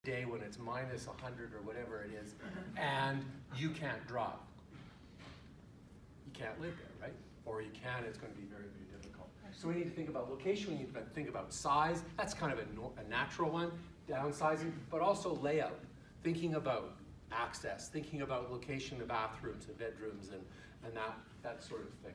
day when it's minus 100 or whatever it is, and you can't drive. You can't live there, right? Or you can, it's going to be very, very difficult. So we need to think about location, we need to think about size. That's kind of a natural one, downsizing, but also layout. Thinking about access, thinking about location of bathrooms and bedrooms and that sort of thing.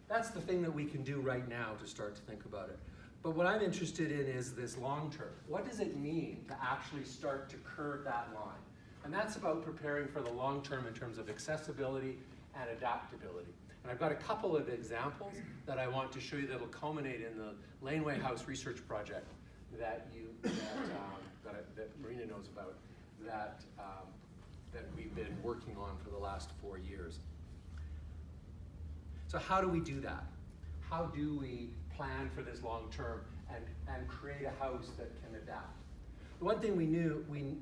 That's the thing that we can do right now to start to think about it. But what I'm interested in is this long term. What does it mean to actually start to curve that line? And that's about preparing for the long term in terms of accessibility and adaptability. And I've got a couple of examples that I want to show you that will culminate in the Laneway House research project that Marina knows about, that we've been working on for the last 4 years. So how do we do that? How do we plan for this long term and create a house that can adapt? The one thing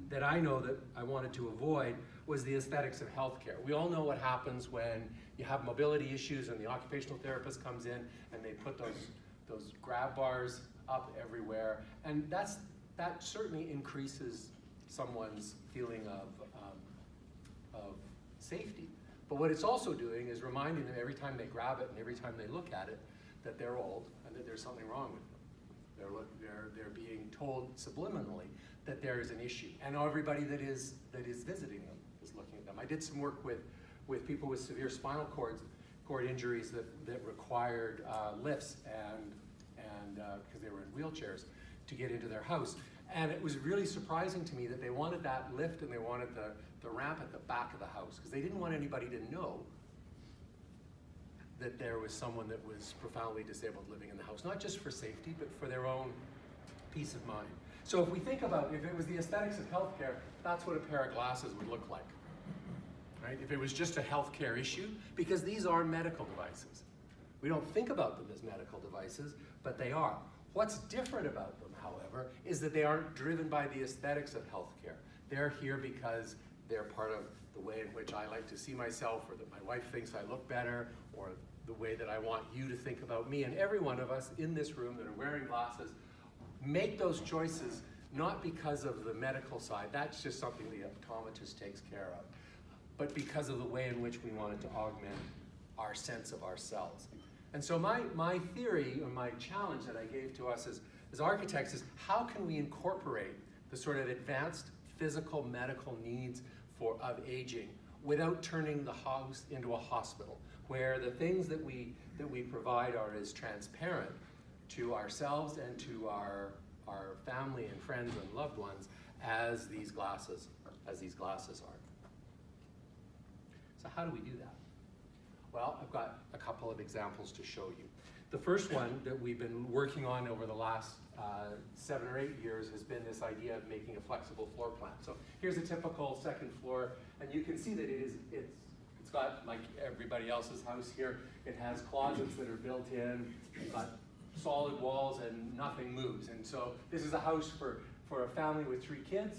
that I know that I wanted to avoid was the aesthetics of healthcare. We all know what happens when you have mobility issues and the occupational therapist comes in and they put those grab bars up everywhere, and that certainly increases someone's feeling of safety. But what it's also doing is reminding them every time they grab it and every time they look at it that they're old and that there's something wrong with them. They're being told subliminally that there is an issue, and everybody that is visiting them is looking at them. I did some work with people with severe spinal cord injuries that required lifts and because they were in wheelchairs to get into their house. And it was really surprising to me that they wanted that lift and they wanted the ramp at the back of the house because they didn't want anybody to know that there was someone that was profoundly disabled living in the house, not just for safety, but for their own peace of mind. So if we think about, if it was the aesthetics of healthcare, that's what a pair of glasses would look like, right? If it was just a healthcare issue, because these are medical devices. We don't think about them as medical devices, but they are. What's different about them, however, is that they aren't driven by the aesthetics of healthcare. They're here because they're part of the way in which I like to see myself, or that my wife thinks I look better, or the way that I want you to think about me. And every one of us in this room that are wearing glasses make those choices not because of the medical side, that's just something the optometrist takes care of, but because of the way in which we wanted to augment our sense of ourselves. And so my theory, or my challenge that I gave to us as architects is, how can we incorporate the sort of advanced physical medical needs of aging without turning the house into a hospital, where the things that we provide are as transparent to ourselves and to our family and friends and loved ones as these glasses are. So how do we do that? Well, I've got a couple of examples to show you. The first one that we've been working on over the last 7 or 8 years has been this idea of making a flexible floor plan. So here's a typical second floor, and you can see that it's got, like everybody else's house here, it has closets that are built in, you've got solid walls and nothing moves. And so this is a house for a family with 3 kids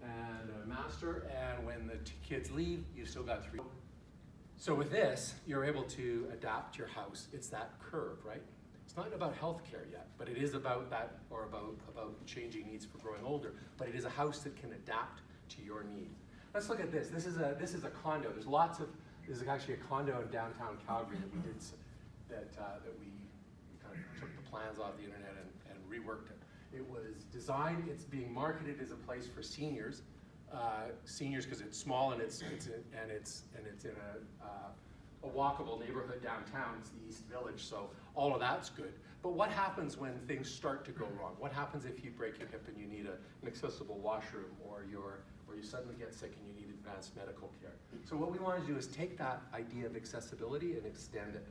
and a master, and when the kids leave, you've still got 3. So with this, you're able to adapt your house. It's that curve, right? It's not about healthcare yet, but it is about that, or about changing needs for growing older. But it is a house that can adapt to your needs. Let's look at this. This is a condo. This is actually a condo in downtown Calgary that we did, that we kind of took the plans off the internet and reworked it. It was designed. It's being marketed as a place for seniors. Seniors because it's small and it's in a walkable neighborhood downtown. It's the East Village, so all of that's good. But what happens when things start to go wrong? What happens if you break your hip and you need an accessible washroom, or you suddenly get sick and you need advanced medical care? So what we want to do is take that idea of accessibility and extend it,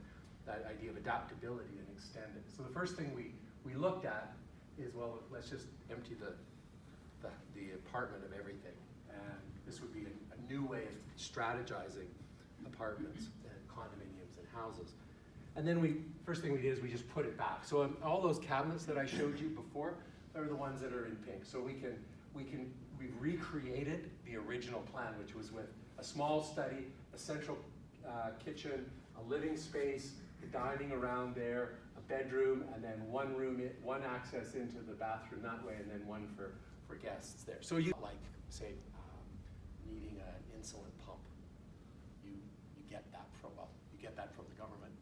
that idea of adaptability and extend it. So the first thing we looked at is, well, let's just empty the apartment of everything. And this would be a new way of strategizing apartments and condominiums and houses. And then first thing we did is we just put it back. So all those cabinets that I showed you before, they're the ones that are in pink. So we've recreated the original plan, which was with a small study, a central kitchen, a living space, the dining around there, a bedroom, and then one access into the bathroom that way, and then one for guests there. So you like, say, needing an insulin pump. You get that from, well, you get that from the government.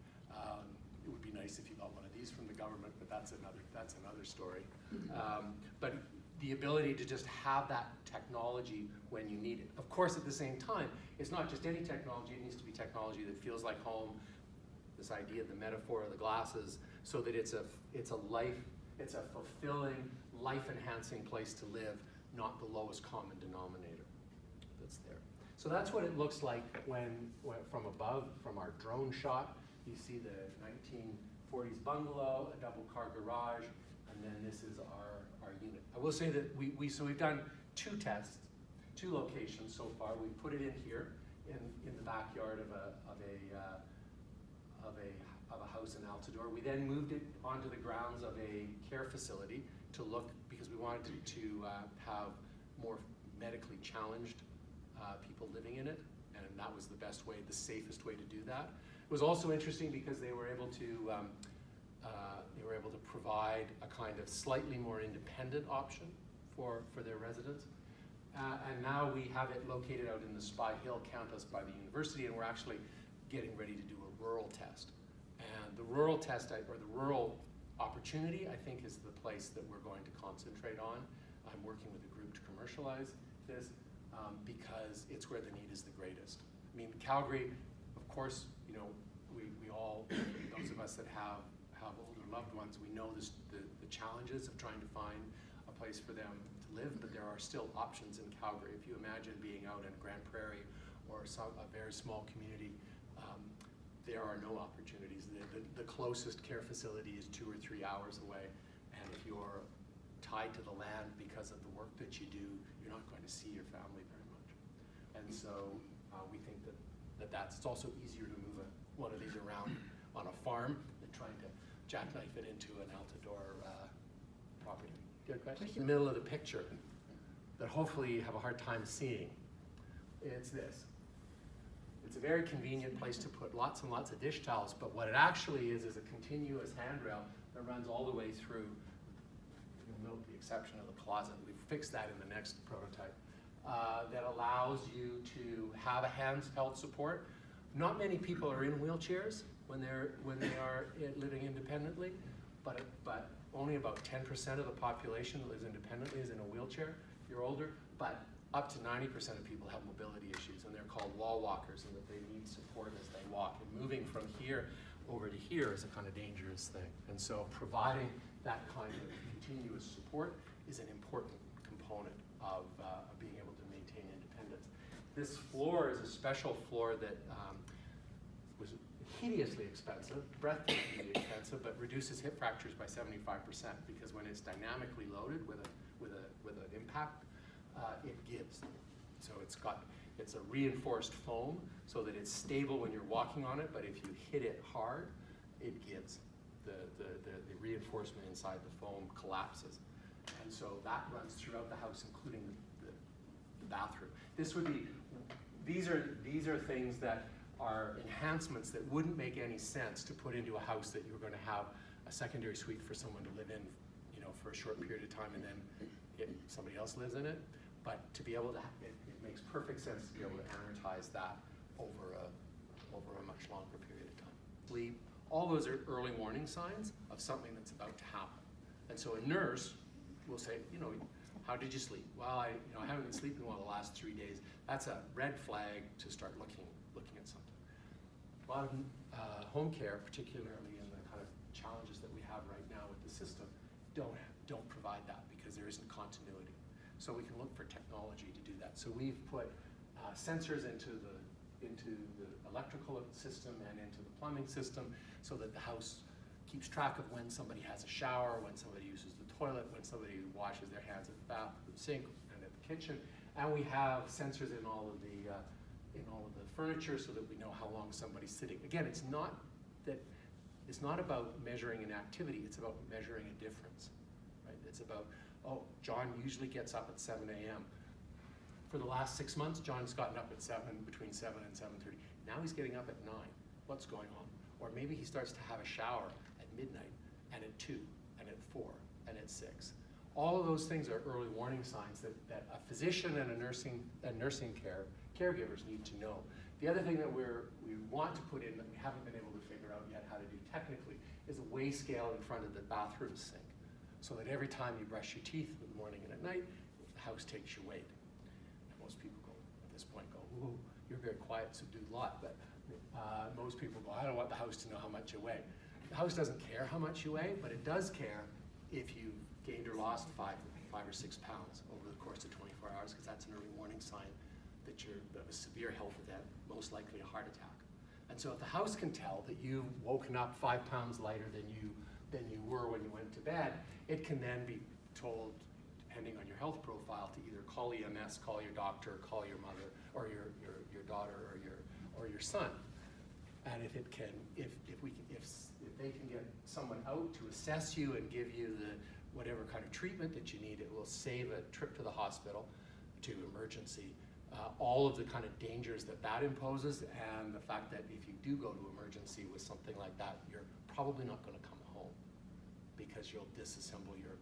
It would be nice if you got one of these from the government, but that's another story. But the ability to just have that technology when you need it. Of course, at the same time, it's not just any technology, it needs to be technology that feels like home. This idea, the metaphor of the glasses, so that it's a fulfilling, life-enhancing place to live, not the lowest common denominator that's there. So that's what it looks like when from above, from our drone shot. You see the 1940s bungalow, a double-car garage, and then this is our unit. I will say that we've done 2 tests, 2 locations so far. We put it in here, in the backyard of a house in Altadore. We then moved it onto the grounds of a care facility to look, because we wanted to have more medically challenged people living in it, and that was the best way, the safest way to do that. It was also interesting because they were able to provide a kind of slightly more independent option for their residents. And now we have it located out in the Spy Hill campus by the university, and we're actually getting ready to do a rural test. And the rural test, or the rural opportunity, I think is the place that we're going to concentrate on. I'm working with a group to commercialize this because it's where the need is the greatest. I mean, Calgary, of course, you know, we all, those of us that have older loved ones, we know the challenges of trying to find a place for them to live, but there are still options in Calgary. If you imagine being out in Grand Prairie or a very small community, there are no opportunities. The closest care facility is 2 or 3 hours away, and if you're tied to the land because of the work that you do, you're not going to see your family very much. And so we think that's it's also easier to move one of these around on a farm than trying to jackknife it into an Altadore property. Good question? In the middle of the picture that hopefully you have a hard time seeing, it's this. It's a very convenient place to put lots and lots of dish towels, but what it actually is a continuous handrail that runs all the way through. You'll note the exception of the closet. We've fixed that in the next prototype. That allows you to have a handheld support. Not many people are in wheelchairs when they are living independently, but only about 10% of the population that lives independently is in a wheelchair if you're older, but up to 90% of people have mobility issues, and they're called wall walkers, and that they need support as they walk. And moving from here over to here is a kind of dangerous thing. And so providing that kind of continuous support is an important component of being able to maintain independence. This floor is a special floor that was hideously expensive, breathtakingly expensive, but reduces hip fractures by 75%, because when it's dynamically loaded with an impact, it gives. So it's a reinforced foam so that it's stable when you're walking on it, but if you hit it hard, it gives. The reinforcement inside the foam collapses. And so that runs throughout the house, including the bathroom. These are things that are enhancements that wouldn't make any sense to put into a house that you're going to have a secondary suite for someone to live in, you know, for a short period of time, and then somebody else lives in it. But to be able to, it makes perfect sense to be able to amortize that over a much longer period of time. Sleep, all those are early warning signs of something that's about to happen. And so a nurse will say, you know, how did you sleep? Well, I haven't been sleeping well the last 3 days. That's a red flag to start looking at something. A lot of home care, particularly in the kind of challenges that we have right now with the system, don't provide that because there isn't continuity. So we can look for technology to do that. So we've put sensors into the electrical system and into the plumbing system so that the house keeps track of when somebody has a shower, when somebody uses the toilet, when somebody washes their hands at the bath, the sink, and at the kitchen. And we have sensors in all of the furniture so that we know how long somebody's sitting. Again, it's not about measuring an activity, it's about measuring a difference. Right? It's about, oh, John usually gets up at 7 a.m. For the last 6 months, John's gotten up at between 7 and 7:30. Now he's getting up at 9. What's going on? Or maybe he starts to have a shower at midnight, and at 2, and at 4, and at 6. All of those things are early warning signs that a physician and a nursing caregivers need to know. The other thing that we want to put in that we haven't been able to figure out yet how to do technically is a weigh scale in front of the bathroom sink, so that every time you brush your teeth in the morning and at night, the house takes your weight. Most people go, at this point, go, ooh, you're a very quiet, subdued lot, but most people go, I don't want the house to know how much you weigh. The house doesn't care how much you weigh, but it does care if you gained or lost 5 or 6 pounds over the course of 24 hours, because that's an early warning sign that you're of a severe health event, most likely a heart attack. And so if the house can tell that you've woken up 5 pounds lighter than you were when you went to bed, it can then be told, depending on your health profile, to either call EMS, call your doctor, call your mother, or your daughter, or your son. And if they can get someone out to assess you and give you the whatever kind of treatment that you need, it will save a trip to the hospital, to emergency, all of the kind of dangers that imposes, and the fact that if you do go to emergency with something like that, you're probably not going to come home because you'll disassemble your